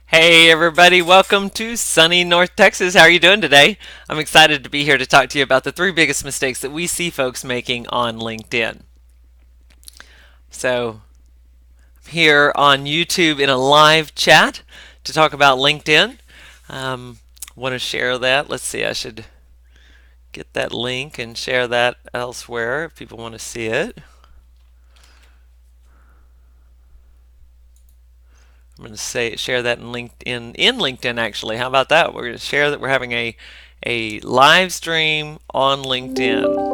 Hey everybody, welcome to sunny North Texas. How are you doing today? I'm excited to be here to talk to you about the three biggest mistakes that we see folks making on LinkedIn. So, I'm here on YouTube in a live chat to talk about LinkedIn. Um, Want to share that? Let's see, I should get that link and share that elsewhere if people want to see it. I'm going to say share that in LinkedIn actually. How about that? We're going to share that we're having a live stream on LinkedIn.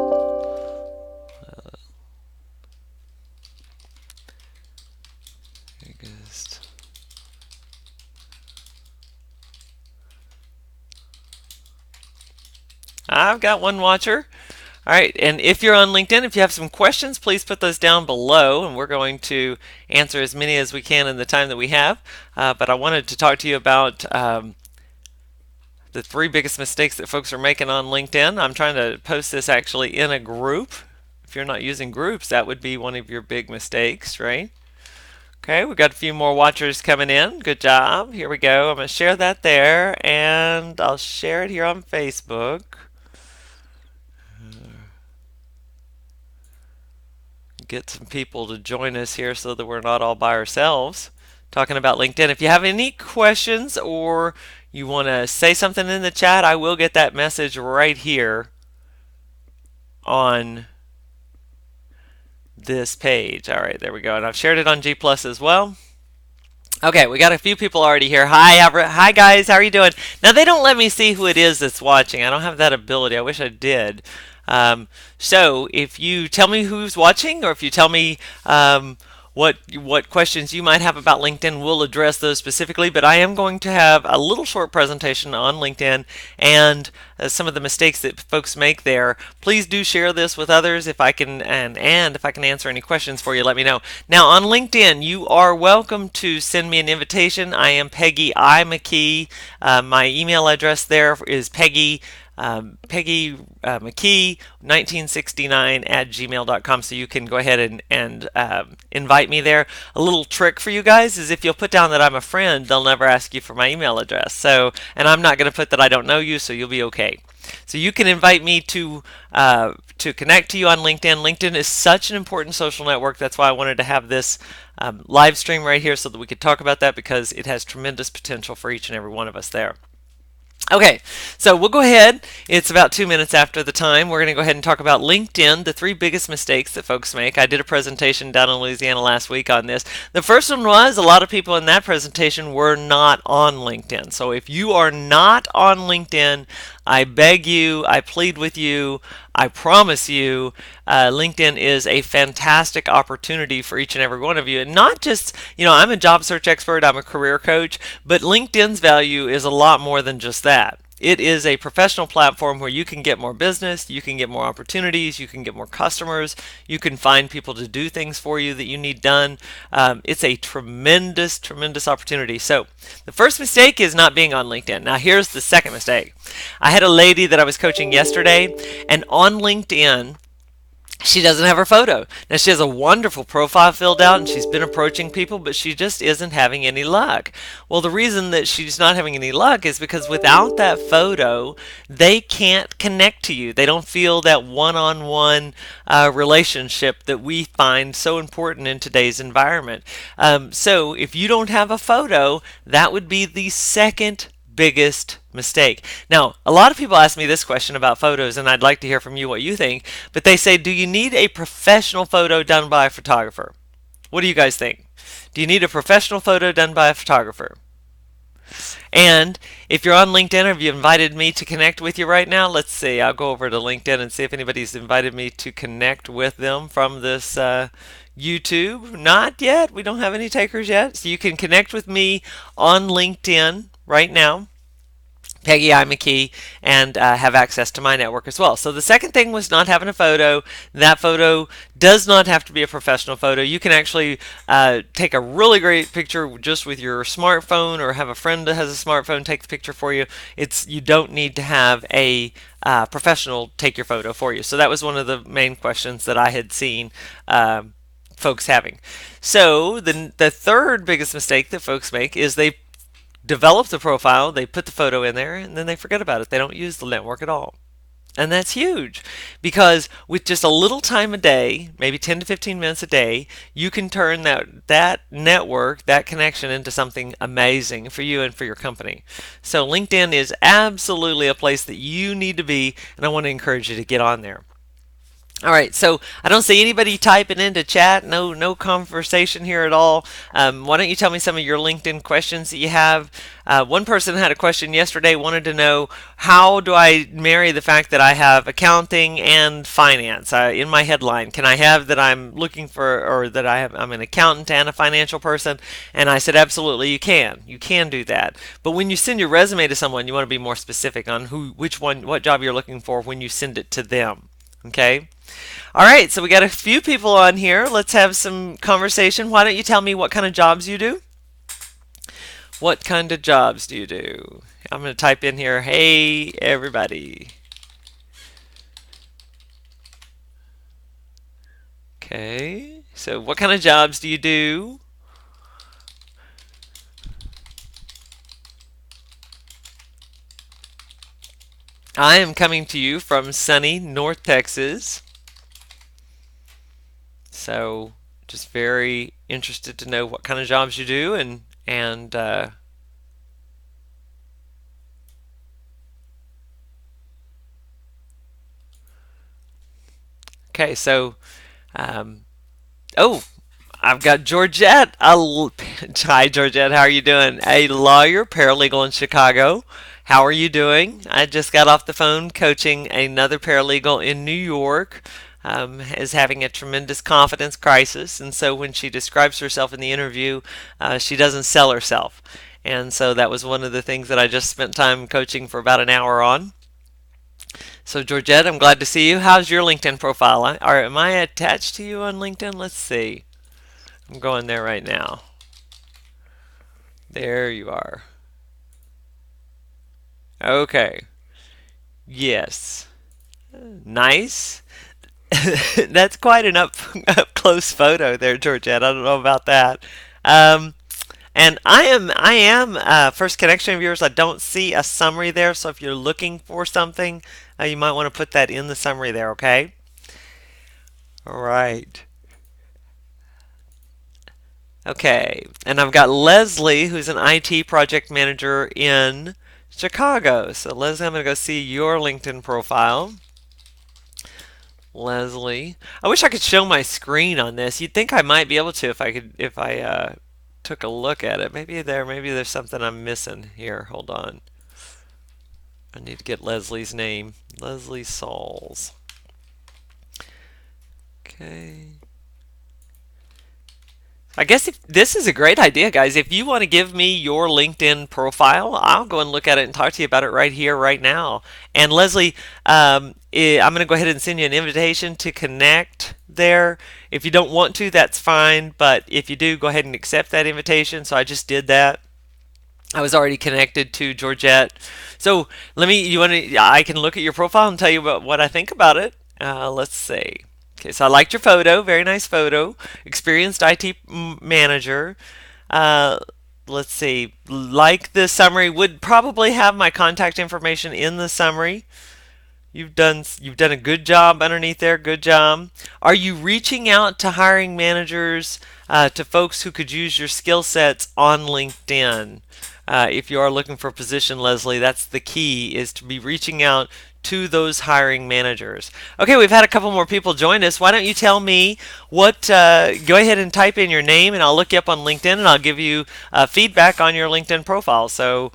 I've got one watcher. All right, and if you're on LinkedIn, if you have some questions, please put those down below, and we're going to answer as many as we can in the time that we have. But I wanted to talk to you about the three biggest mistakes that folks are making on LinkedIn. I'm trying to post this actually in a group. If you're not using groups, that would be one of your big mistakes, right? Okay, we got a few more watchers coming in. Good job. Here we go. I'm going to share that there, and I'll share it here on Facebook. Get some people to join us here so that we're not all by ourselves talking about LinkedIn. If you have any questions or you want to say something in the chat, I will get that message right here on this page. All right, there we go. And I've shared it on G Plus as well. Okay, we got a few people already here. Hi guys, how are you doing? Now they don't let me see who it is that's watching. I don't have that ability. I wish I did. So if you tell me who's watching, or if you tell me what questions you might have about LinkedIn, we'll address those specifically. But I am going to have a little short presentation on LinkedIn and some of the mistakes that folks make there. Please do share this with others if I can, and if I can answer any questions for you, let me know. Now on LinkedIn, you are welcome to send me an invitation. I am Peggy I. McKee. My email address there is Peggy McKee 1969 at gmail.com, so you can go ahead and invite me there. A little trick for you guys is if you'll put down that I'm a friend, they'll never ask you for my email address. So, and I'm not going to put that I don't know you, so you'll be okay. So you can invite me to connect to you on LinkedIn. LinkedIn is such an important social network. That's why I wanted to have this live stream right here so that we could talk about that, because it has tremendous potential for each and every one of us there. Okay, so we'll go ahead. It's about 2 minutes after the time. We're going to go ahead and talk about LinkedIn, the three biggest mistakes that folks make. I did a presentation down in Louisiana last week on this. The first one was a lot of people in that presentation were not on LinkedIn. So if you are not on LinkedIn, I beg you, I plead with you, I promise you, LinkedIn is a fantastic opportunity for each and every one of you. And not just, I'm a job search expert, I'm a career coach, but LinkedIn's value is a lot more than just that. It is a professional platform where you can get more business, you can get more opportunities, you can get more customers, you can find people to do things for you that you need done. It's a tremendous, tremendous opportunity. So the first mistake is not being on LinkedIn. Now here's the second mistake. I had a lady that I was coaching yesterday, and on LinkedIn, she doesn't have her photo. Now, she has a wonderful profile filled out and she's been approaching people, but she just isn't having any luck. Well, the reason that she's not having any luck is because without that photo, they can't connect to you. They don't feel that one-on-one relationship that we find so important in today's environment. So if you don't have a photo, that would be the second biggest mistake. Now, a lot of people ask me this question about photos, and I'd like to hear from you what you think, but they say, do you need a professional photo done by a photographer? What do you guys think? Do you need a professional photo done by a photographer? And if you're on LinkedIn, have you invited me to connect with you right now? Let's see. I'll go over to LinkedIn and see if anybody's invited me to connect with them from this YouTube. Not yet. We don't have any takers yet. So you can connect with me on LinkedIn right now, Peggy I. McKee, and have access to my network as well. So the second thing was not having a photo. That photo does not have to be a professional photo. You can actually take a really great picture just with your smartphone, or have a friend that has a smartphone take the picture for you. You don't need to have a professional take your photo for you. So that was one of the main questions that I had seen folks having. So the third biggest mistake that folks make is they develop the profile, they put the photo in there, and then they forget about it. They don't use the network at all. And that's huge because with just a little time a day, maybe 10 to 15 minutes a day, you can turn that network, that connection into something amazing for you and for your company. So LinkedIn is absolutely a place that you need to be, and I want to encourage you to get on there. All right, so I don't see anybody typing into chat. No conversation here at all. Why don't you tell me some of your LinkedIn questions that you have? One person had a question yesterday, wanted to know how do I marry the fact that I have accounting and finance in my headline? Can I have that I'm looking for, or that I'm an accountant and a financial person? And I said, absolutely, you can. You can do that. But when you send your resume to someone, you want to be more specific on which one, what job you're looking for when you send it to them. Okay. All right, so we got a few people on here. Let's have some conversation. Why don't you tell me what kind of jobs you do? What kind of jobs do you do? I'm going to type in here, hey, everybody. Okay, so what kind of jobs do you do? I am coming to you from sunny North Texas. So just very interested to know what kind of jobs you do and okay, so um, oh, I've got Georgette. Hi, Georgette. How are you doing? A lawyer, paralegal in Chicago. How are you doing? I just got off the phone coaching another paralegal in New York. Is having a tremendous confidence crisis, and so when she describes herself in the interview, she doesn't sell herself. And so that was one of the things that I just spent time coaching for about an hour on. So Georgette, I'm glad to see you. How's your LinkedIn profile? Am I attached to you on LinkedIn? Let's see. I'm going there right now. There you are. Okay. Yes. Nice. That's quite an up close photo there, Georgette. I don't know about that. Um, and I am first connection of yours. I don't see a summary there, so if you're looking for something, you might want to put that in the summary there. Okay. All right. Okay, and I've got Leslie, who's an IT project manager in Chicago. So Leslie, I'm going to go see your LinkedIn profile. Leslie, I wish I could show my screen on this. You'd think I might be able to if I took a look at it. Maybe there's something I'm missing here. Hold on. I need to get Leslie's name. Leslie Sauls. Okay. I guess this is a great idea, guys. If you want to give me your LinkedIn profile, I'll go and look at it and talk to you about it right here, right now. And Leslie, I'm going to go ahead and send you an invitation to connect there. If you don't want to, that's fine. But if you do, go ahead and accept that invitation. So I just did that. I was already connected to Georgette. So I can look at your profile and tell you about what I think about it. Let's see. Okay, so I liked your photo. Very nice photo. Experienced IT manager. Uh, let's see. Like the summary, would probably have my contact information in the summary. You've done a good job underneath there. Good job. Are you reaching out to hiring managers, to folks who could use your skill sets on LinkedIn? If you are looking for a position, Leslie, that's the key, is to be reaching out to those hiring managers. Okay, we've had a couple more people join us. Why don't you tell me go ahead and type in your name and I'll look you up on LinkedIn and I'll give you feedback on your LinkedIn profile. So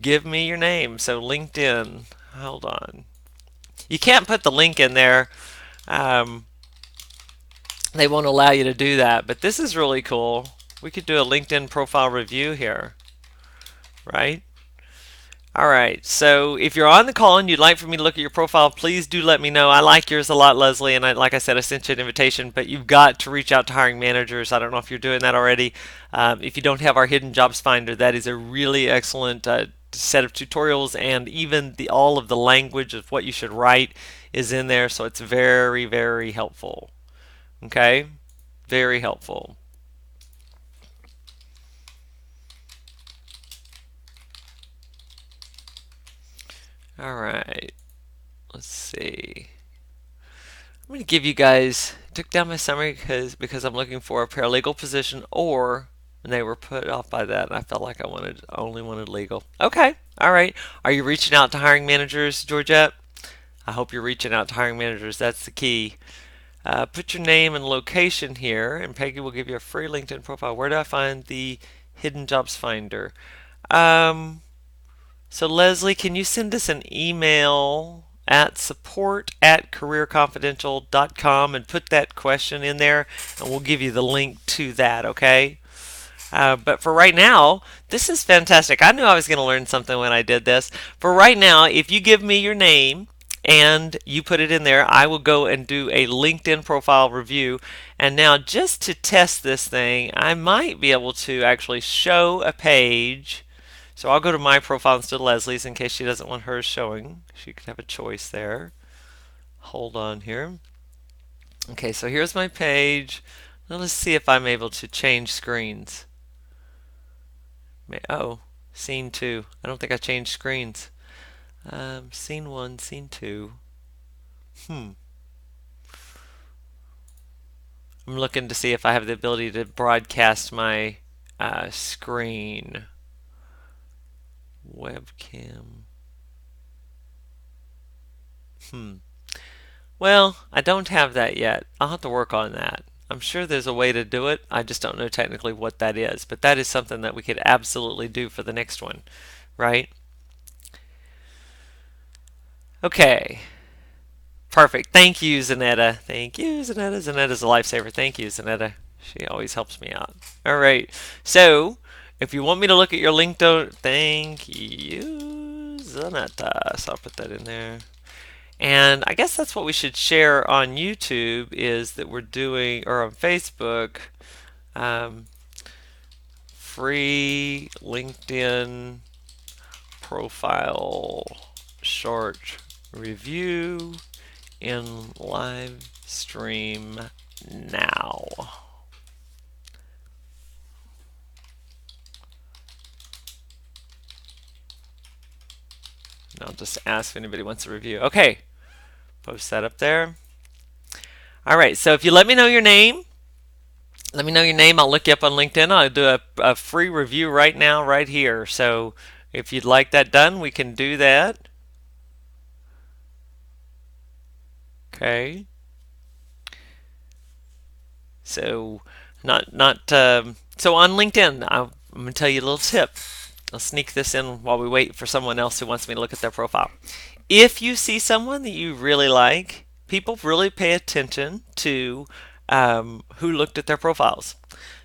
give me your name. So LinkedIn, hold on. You can't put the link in there. They won't allow you to do that, but this is really cool. We could do a LinkedIn profile review here, right? All right, so if you're on the call and you'd like for me to look at your profile, please do let me know. I like yours a lot, Leslie, and like I said, I sent you an invitation, but you've got to reach out to hiring managers. I don't know if you're doing that already. If you don't have our Hidden Jobs Finder, that is a really excellent set of tutorials, and even all of the language of what you should write is in there, so it's very, very helpful. Okay, very helpful. All right. Let's see. I'm going to give you guys, took down my summary because I'm looking for a paralegal position, or and they were put off by that and I felt like only wanted legal. Okay. All right. Are you reaching out to hiring managers, Georgette? I hope you're reaching out to hiring managers. That's the key. Put your name and location here, and Peggy will give you a free LinkedIn profile. Where do I find the Hidden Jobs Finder? Um, so, Leslie, can you send us an email at support@careerconfidential.com and put that question in there, and we'll give you the link to that, okay? But for right now, this is fantastic. I knew I was going to learn something when I did this. For right now, if you give me your name and you put it in there, I will go and do a LinkedIn profile review. And now, just to test this thing, I might be able to actually show a page. So I'll go to my profile instead of Leslie's in case she doesn't want hers showing. She could have a choice there. Hold on here. Okay, so here's my page. Now let's see if I'm able to change screens. Oh, scene 2. I don't think I changed screens. Scene 1, scene 2. I'm looking to see if I have the ability to broadcast my screen. Webcam. Well, I don't have that yet. I'll have to work on that. I'm sure there's a way to do it. I just don't know technically what that is. But that is something that we could absolutely do for the next one, right? Okay. Perfect. Thank you, Zanetta. Thank you, Zanetta. Zanetta's a lifesaver. Thank you, Zanetta. She always helps me out. All right. So, if you want me to look at your LinkedIn, thank you, Zanetta. So I'll put that in there. And I guess that's what we should share on YouTube is that we're doing, or on Facebook, um, free LinkedIn profile short review in live stream now. And I'll just ask if anybody wants a review. Okay, post that up there. All right, so if you let me know your name, I'll look you up on LinkedIn. I'll do a free review right now, right here. So if you'd like that done, we can do that. Okay. So so on LinkedIn, I'm gonna tell you a little tip. I'll sneak this in while we wait for someone else who wants me to look at their profile. If you see someone that you really like, people really pay attention to who looked at their profiles.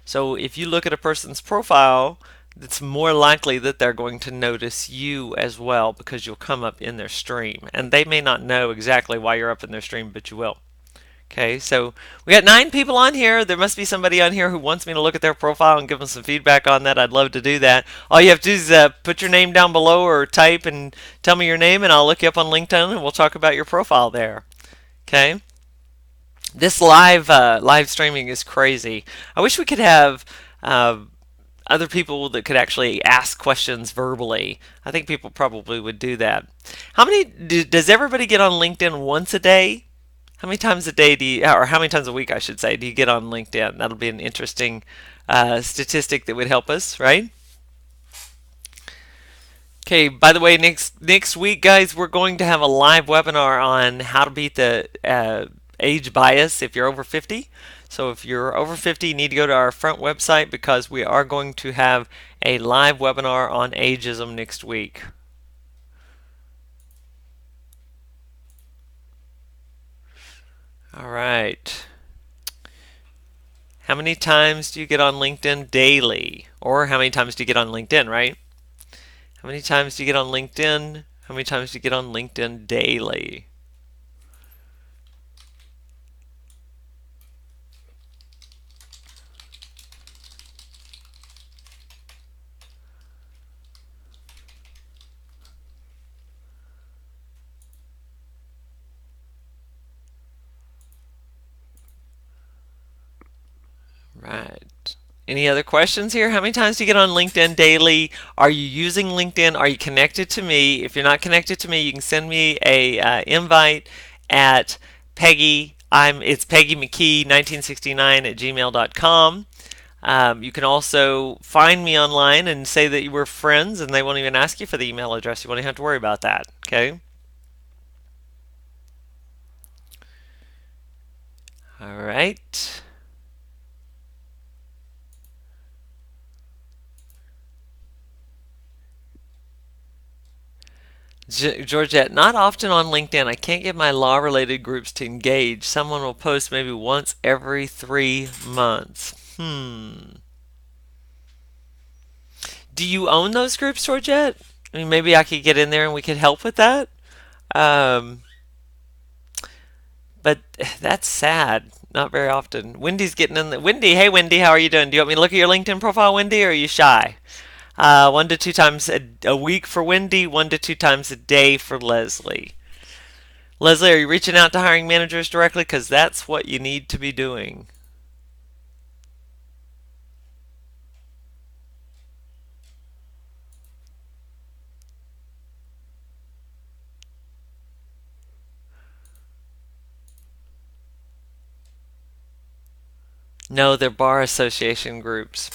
So if you look at a person's profile, it's more likely that they're going to notice you as well because you'll come up in their stream. And they may not know exactly why you're up in their stream, but you will. Okay, so we got 9 people on here. There must be somebody on here who wants me to look at their profile and give them some feedback on that. I'd love to do that. All you have to do is put your name down below or type and tell me your name, and I'll look you up on LinkedIn and we'll talk about your profile there. Okay. This live streaming is crazy. I wish we could have other people that could actually ask questions verbally. I think people probably would do that. Does everybody get on LinkedIn once a day? How many times a day or how many times a week, I should say, do you get on LinkedIn? That'll be an interesting statistic that would help us, right? Okay, by the way, next week, guys, we're going to have a live webinar on how to beat the age bias if you're over 50. So if you're over 50, you need to go to our front website because we are going to have a live webinar on ageism next week. All right. How many times do you get on LinkedIn daily? Or how many times do you get on LinkedIn, right? How many times do you get on LinkedIn? How many times do you get on LinkedIn daily? Right. Any other questions here? How many times do you get on LinkedIn daily? Are you using LinkedIn? Are you connected to me? If you're not connected to me, you can send me a invite at it's Peggy McKee 1969 at gmail.com. You can also find me online and say that you were friends, and they won't even ask you for the email address. You won't even have to worry about that. Okay. All right. Georgette, not often on LinkedIn. I can't get my law related groups to engage. Someone will post maybe once every 3 months. Do you own those groups, Georgette? I mean, maybe I could get in there and we could help with that. Um, but that's sad. Not very often. Wendy's getting in the. Wendy, hey Wendy, how are you doing? Do you want me to look at your LinkedIn profile, Wendy, or are you shy? 1 to 2 times a week for Wendy, 1 to 2 times a day for Leslie. Leslie, are you reaching out to hiring managers directly? Because that's what you need to be doing. No, they're bar association groups.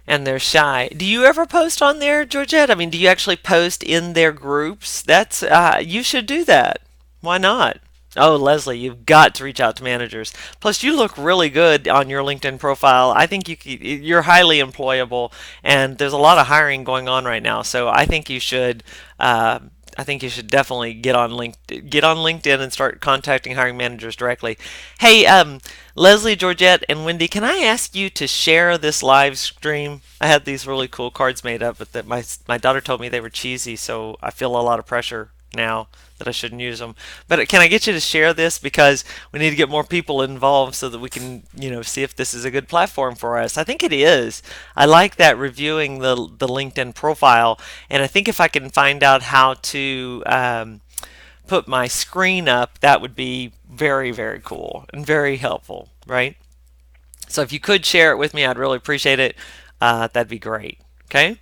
And they're shy. Do you ever post on there, Georgette? I mean, do you actually post in their groups? That's you should do that. Why not? Oh, Leslie, you've got to reach out to managers. Plus, you look really good on your LinkedIn profile. I think you're highly employable, and there's a lot of hiring going on right now. So I think you should. I think you should definitely get on LinkedIn and start contacting hiring managers directly. Hey, Leslie, Georgette, and Wendy, can I ask you to share this live stream? I had these really cool cards made up, but that my daughter told me they were cheesy, so I feel a lot of pressure now that I shouldn't use them. But can I get you to share this, because we need to get more people involved so that we can, see if this is a good platform for us. I think it is. I like that, reviewing the LinkedIn profile, and I think if I can find out how to put my screen up, that would be very, very cool and very helpful, right? So if you could share it with me, I'd really appreciate it. That'd be great. Okay?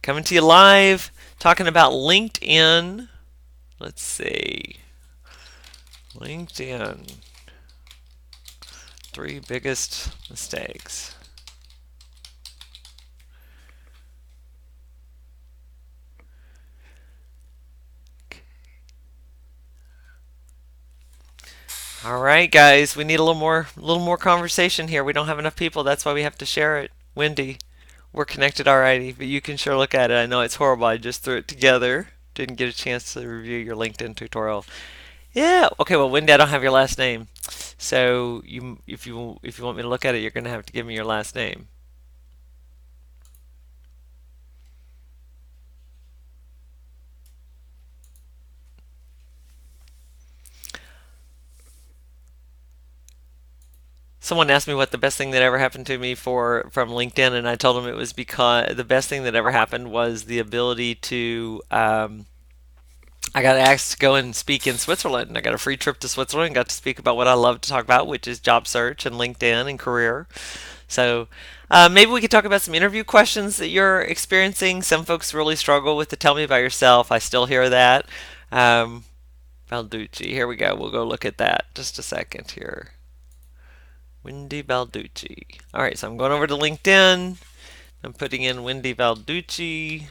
Coming to you live, talking about LinkedIn. Let's see. LinkedIn. 3 biggest mistakes. All right, guys, we need a little more conversation here. We don't have enough people. That's why we have to share it. Wendy, we're connected already, but you can sure look at it. I know it's horrible. I just threw it together. Didn't get a chance to review your LinkedIn tutorial. Yeah. Okay. Well, Wendy, I don't have your last name, so if you want me to look at it, you're gonna have to give me your last name. Someone asked me what the best thing that ever happened to me from LinkedIn, and I told them it was because the best thing that ever happened was the ability to. I got asked to go and speak in Switzerland. I got a free trip to Switzerland and got to speak about what I love to talk about, which is job search and LinkedIn and career. So maybe we could talk about some interview questions that you're experiencing. Some folks really struggle with the tell me about yourself. I still hear that. Um, Balducci, here we go. We'll go look at that. Just a second here. Wendy Balducci. All right, so I'm going over to LinkedIn. I'm putting in Wendy Balducci.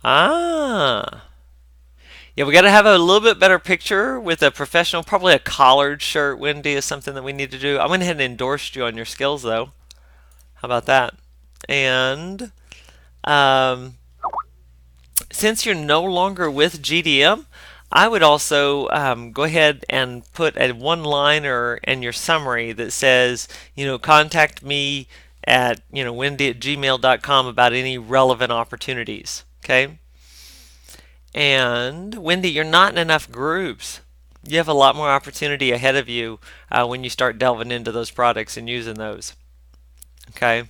Ah. Yeah, we got to have a little bit better picture with a professional, probably a collared shirt, Wendy, is something that we need to do. I went ahead and endorsed you on your skills, though. How about that? And um, since you're no longer with GDM, I would also go ahead and put a one-liner in your summary that says, contact me at, wendy@gmail.com about any relevant opportunities. Okay? And Wendy, you're not in enough groups. You have a lot more opportunity ahead of you when you start delving into those products and using those. Okay?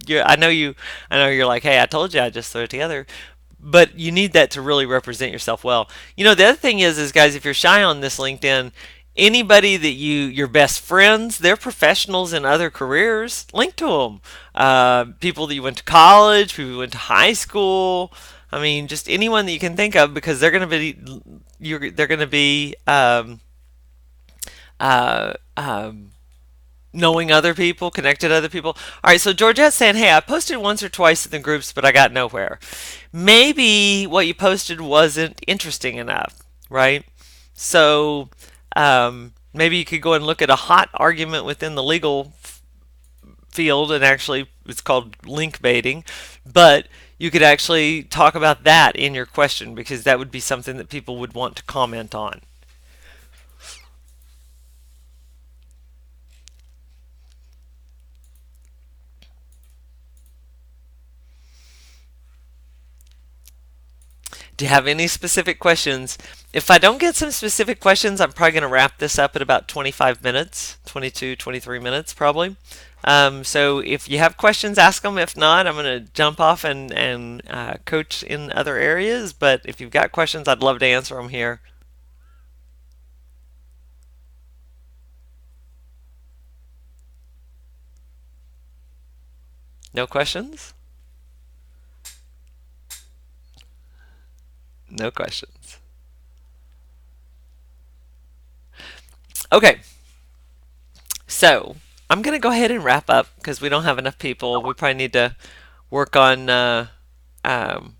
I know you're like, hey, I told you I just threw it together. but you need that to really represent yourself well. The other thing is guys, if you're shy on this LinkedIn, anybody that your best friends, they're professionals in other careers, link to them. People that you went to college, people you went to high school. I mean, just anyone that you can think of, because they're going to be uh, um, knowing other people, connected to other people. All right, so Georgette's saying, hey, I posted once or twice in the groups, but I got nowhere. Maybe what you posted wasn't interesting enough, right? So maybe you could go and look at a hot argument within the legal field, and actually it's called link baiting, but you could actually talk about that in your question, because that would be something that people would want to comment on. Do you have any specific questions? If I don't get some specific questions, I'm probably going to wrap this up at about 25 minutes, 22, 23 minutes probably. So if you have questions, ask them. If not, I'm going to jump off and coach in other areas. But if you've got questions, I'd love to answer them here. No questions? No questions. Okay, so I'm going to go ahead and wrap up because we don't have enough people. We probably need to work on um,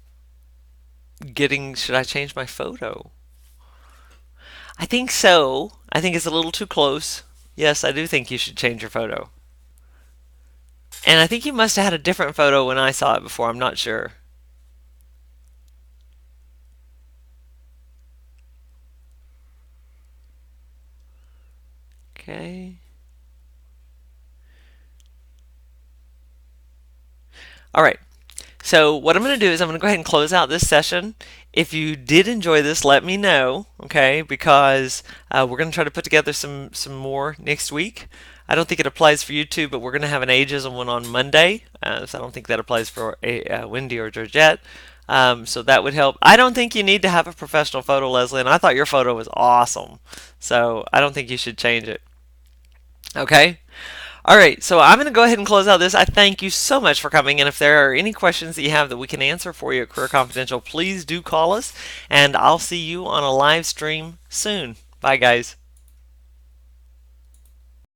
getting. Should I change my photo? I think so. I think it's a little too close. Yes, I do think you should change your photo. And I think you must have had a different photo when I saw it before. I'm not sure. Okay. All right. So what I'm going to do is I'm going to go ahead and close out this session. If you did enjoy this, let me know, okay? Because we're going to try to put together some more next week. I don't think it applies for YouTube, but we're going to have an ageism one on Monday, so I don't think that applies for Wendy or Georgette. So that would help. I don't think you need to have a professional photo, Leslie, and I thought your photo was awesome. So I don't think you should change it. Okay? All right, so I'm going to go ahead and close out this. I thank you so much for coming. And if there are any questions that you have that we can answer for you at Career Confidential, please do call us. And I'll see you on a live stream soon. Bye, guys.